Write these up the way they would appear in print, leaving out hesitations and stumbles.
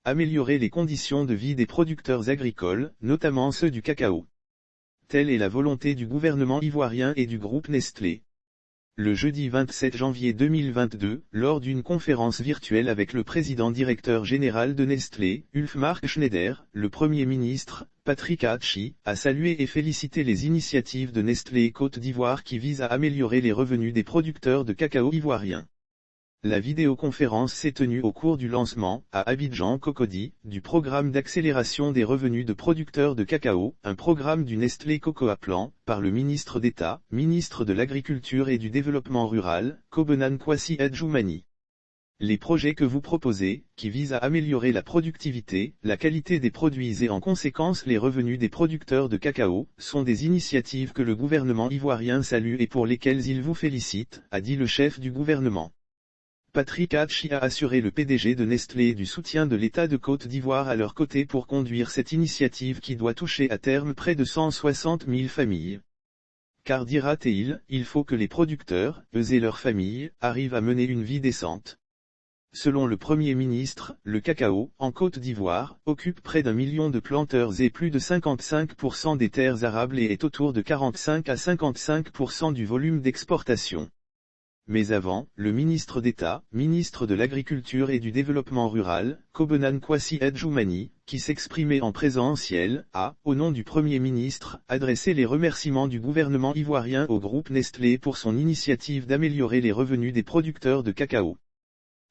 améliorer les conditions de vie des producteurs agricoles, notamment ceux du cacao. Telle est la volonté du gouvernement ivoirien et du groupe Nestlé. Le jeudi 27 janvier 2022, lors d'une conférence virtuelle avec le président directeur général de Nestlé, Ulf-Mark Schneider, le Premier ministre, Patrick Hatchi, a salué et félicité les initiatives de Nestlé Côte d'Ivoire qui visent à améliorer les revenus des producteurs de cacao ivoiriens. La vidéoconférence s'est tenue au cours du lancement, à Abidjan Cocody, du programme d'accélération des revenus de producteurs de cacao, un programme du Nestlé Cocoa Plan, par le ministre d'État, ministre de l'Agriculture et du Développement Rural, Kobenan Kwasi Adjoumani. Les projets que vous proposez, qui visent à améliorer la productivité, la qualité des produits et en conséquence les revenus des producteurs de cacao, sont des initiatives que le gouvernement ivoirien salue et pour lesquelles il vous félicite, a dit le chef du gouvernement. Patrick Hatchi a assuré le PDG de Nestlé du soutien de l'État de Côte d'Ivoire à leur côté pour conduire cette initiative qui doit toucher à terme près de 160 000 familles. Car dira-t-il, il faut que les producteurs, eux et leurs familles, arrivent à mener une vie décente. Selon le Premier ministre, le cacao, en Côte d'Ivoire, occupe près d'1 million de planteurs et plus de 55% des terres arables et est autour de 45 à 55% du volume d'exportation. Mais avant, le ministre d'État, ministre de l'Agriculture et du Développement Rural, Kobenan Kwasi Adjoumani, qui s'exprimait en présentiel, a, au nom du Premier ministre, adressé les remerciements du gouvernement ivoirien au groupe Nestlé pour son initiative d'améliorer les revenus des producteurs de cacao.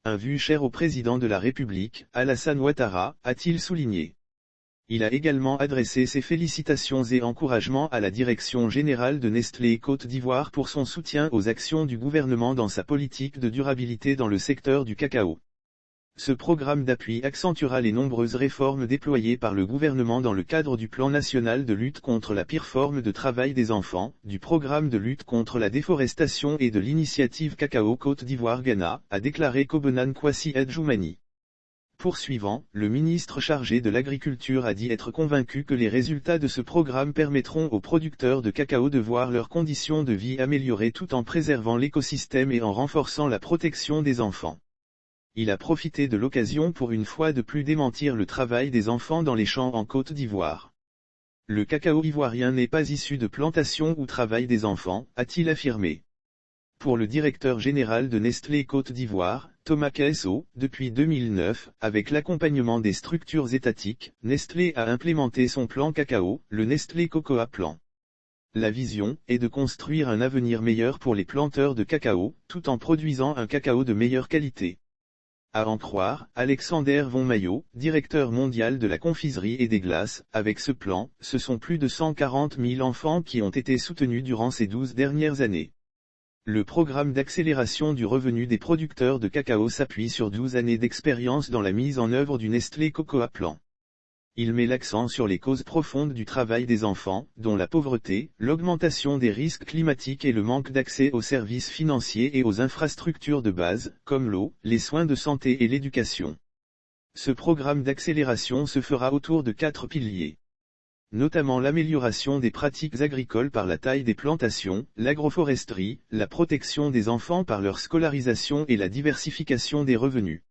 Un vœu cher au président de la République, Alassane Ouattara, a-t-il souligné. Il a également adressé ses félicitations et encouragements à la direction générale de Nestlé Côte d'Ivoire pour son soutien aux actions du gouvernement dans sa politique de durabilité dans le secteur du cacao. Ce programme d'appui accentuera les nombreuses réformes déployées par le gouvernement dans le cadre du plan national de lutte contre la pire forme de travail des enfants, du programme de lutte contre la déforestation et de l'initiative Cacao Côte d'Ivoire-Ghana, a déclaré Kobenan Kwasi Adjoumani. Poursuivant, le ministre chargé de l'Agriculture a dit être convaincu que les résultats de ce programme permettront aux producteurs de cacao de voir leurs conditions de vie améliorées tout en préservant l'écosystème et en renforçant la protection des enfants. Il a profité de l'occasion pour une fois de plus démentir le travail des enfants dans les champs en Côte d'Ivoire. Le cacao ivoirien n'est pas issu de plantation ou travail des enfants, a-t-il affirmé. Pour le directeur général de Nestlé Côte d'Ivoire, Thomas Kesso, depuis 2009, avec l'accompagnement des structures étatiques, Nestlé a implémenté son plan cacao, le Nestlé Cocoa Plan. La vision est de construire un avenir meilleur pour les planteurs de cacao, tout en produisant un cacao de meilleure qualité. À en croire, Alexander Von Mayo, directeur mondial de la confiserie et des glaces, avec ce plan, ce sont plus de 140 000 enfants qui ont été soutenus durant ces 12 dernières années. Le programme d'accélération du revenu des producteurs de cacao s'appuie sur 12 années d'expérience dans la mise en œuvre du Nestlé Cocoa Plan. Il met l'accent sur les causes profondes du travail des enfants, dont la pauvreté, l'augmentation des risques climatiques et le manque d'accès aux services financiers et aux infrastructures de base, comme l'eau, les soins de santé et l'éducation. Ce programme d'accélération se fera autour de 4 piliers. Notamment l'amélioration des pratiques agricoles par la taille des plantations, l'agroforesterie, la protection des enfants par leur scolarisation et la diversification des revenus.